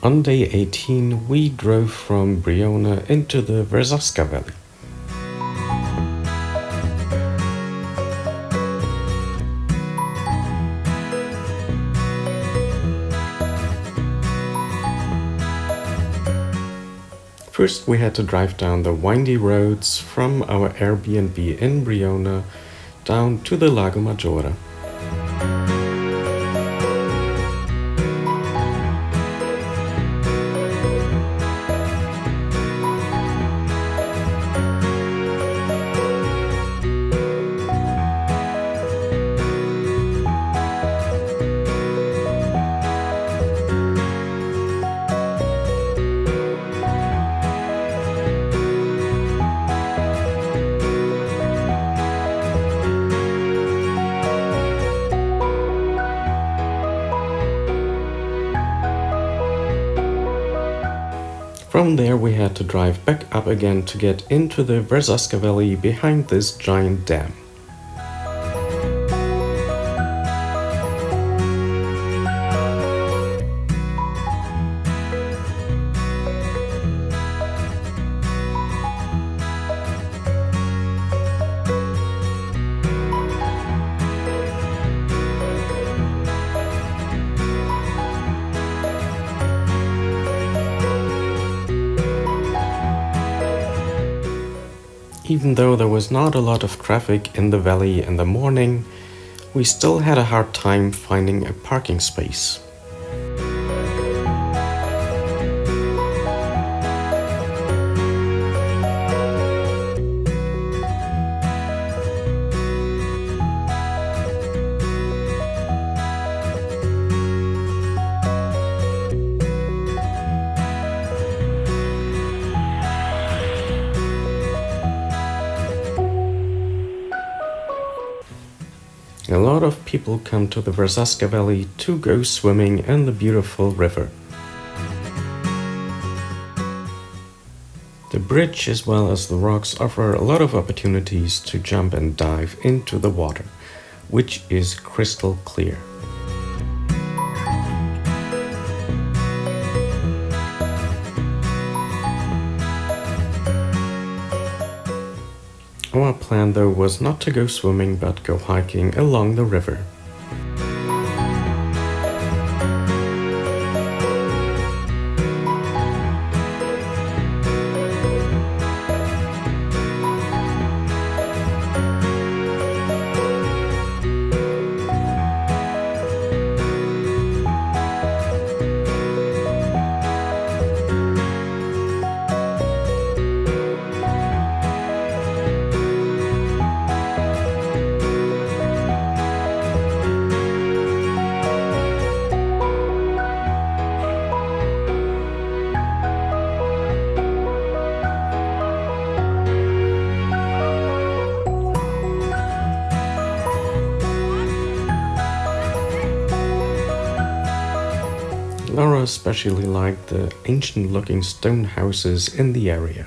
On day 18, we drove from Briona into the Verzasca Valley. First, we had to drive down the windy roads from our Airbnb in Briona down to the Lago Maggiore. From there we had to drive back up again to get into the Verzasca Valley behind this giant dam. Even though there was not a lot of traffic in the valley in the morning, we still had a hard time finding a parking space. A lot of people come to the Verzasca Valley to go swimming in the beautiful river. The bridge as well as the rocks offer a lot of opportunities to jump and dive into the water, which is crystal clear. Our plan though was not to go swimming but go hiking along the river. Laura especially liked the ancient-looking stone houses in the area.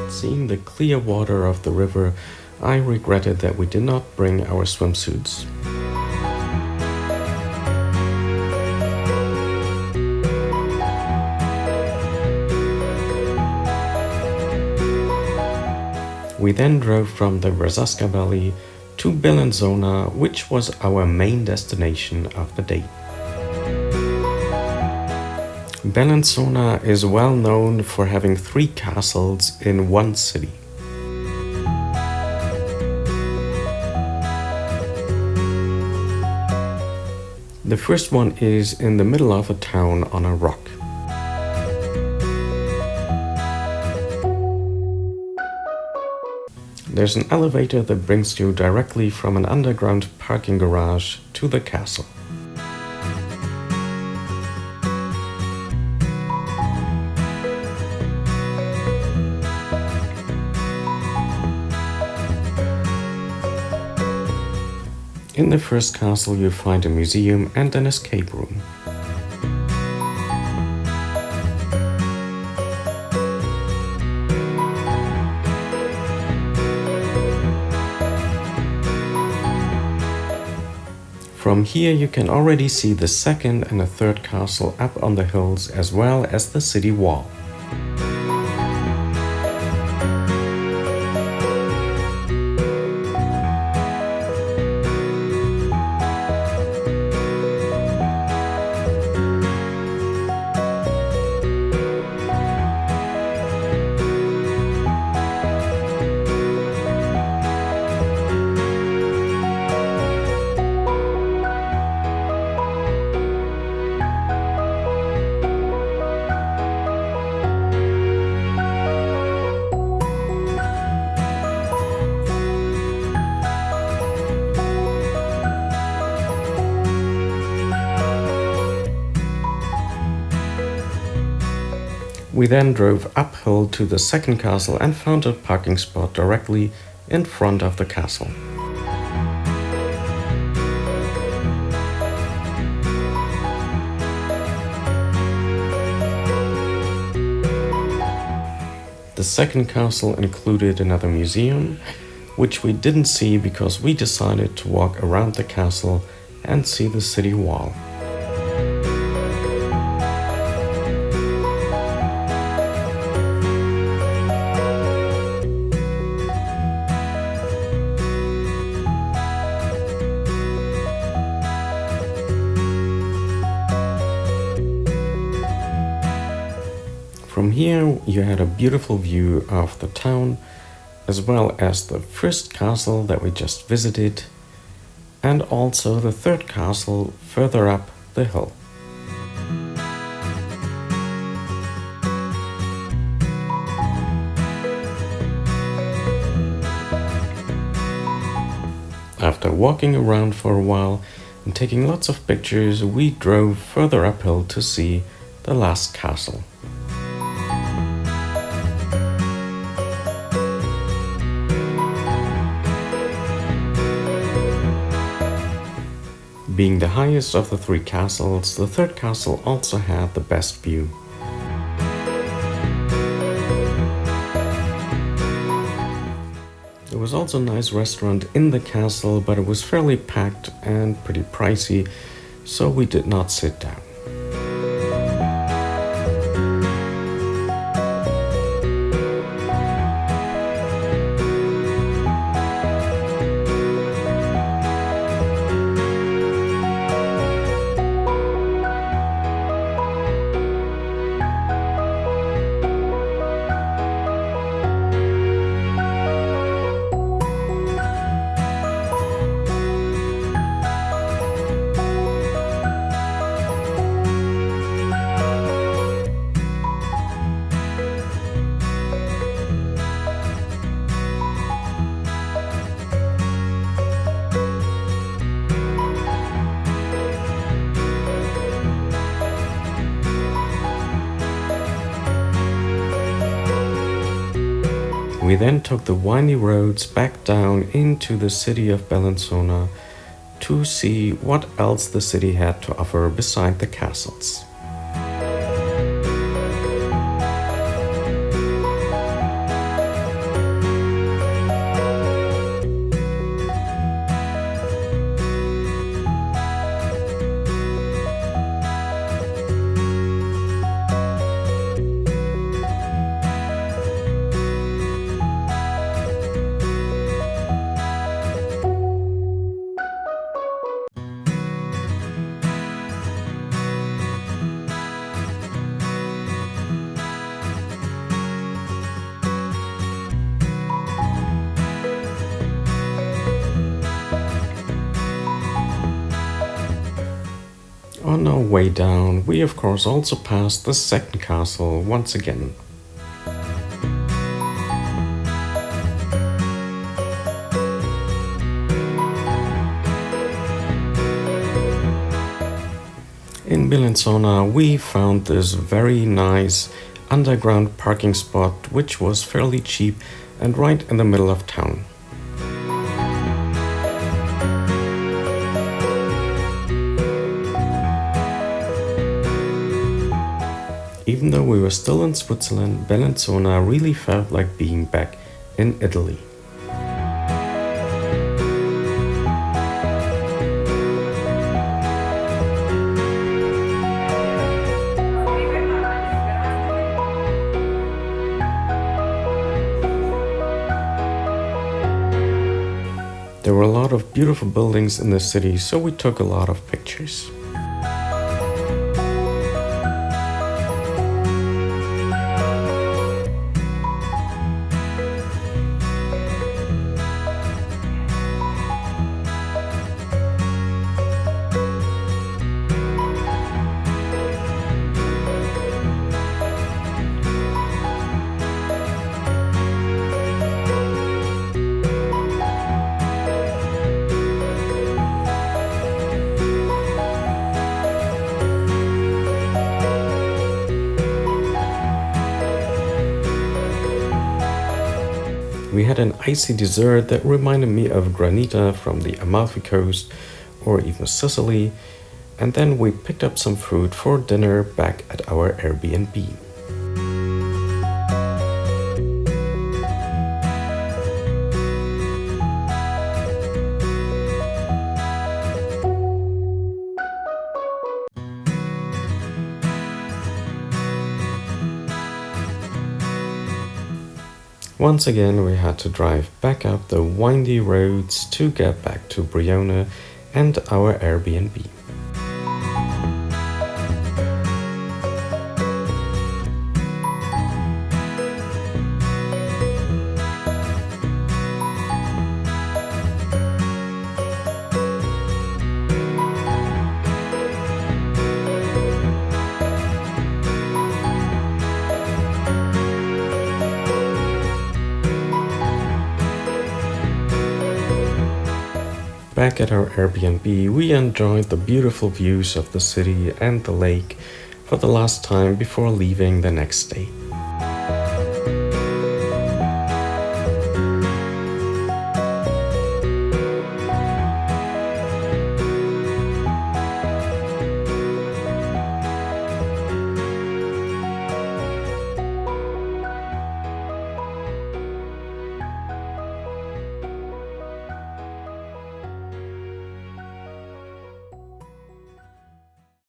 Seeing the clear water of the river, I regretted that we did not bring our swimsuits. We then drove from the Verzasca Valley to Bellinzona, which was our main destination of the day. Bellinzona is well known for having 3 castles in one city. The first one is in the middle of a town on a rock. There's an elevator that brings you directly from an underground parking garage to the castle. In the first castle you find a museum and an escape room. From here you can already see the second and the third castle up on the hills, as well as the city wall. We then drove uphill to the second castle and found a parking spot directly in front of the castle. The second castle included another museum, which we didn't see because we decided to walk around the castle and see the city wall. From here you had a beautiful view of the town, as well as the first castle that we just visited, and also the third castle further up the hill. After walking around for a while and taking lots of pictures, we drove further uphill to see the last castle. Being the highest of the three castles, the third castle also had the best view. There was also a nice restaurant in the castle, but it was fairly packed and pretty pricey, so we did not sit down. We then took the windy roads back down into the city of Bellinzona to see what else the city had to offer beside the castles. On our way down, we of course also passed the second castle once again. In Bellinzona, we found this very nice underground parking spot, which was fairly cheap and right in the middle of town. Even though we were still in Switzerland, Bellinzona really felt like being back in Italy. beautiful buildings in the city, so we took a lot of pictures. We had an icy dessert that reminded me of granita from the Amalfi Coast or even Sicily, and then we picked up some food for dinner back at our Airbnb. Once again, we had to drive back up the windy roads to get back to Briona and our Airbnb. Back at our Airbnb, we enjoyed the beautiful views of the city and the lake for the last time before leaving the next day.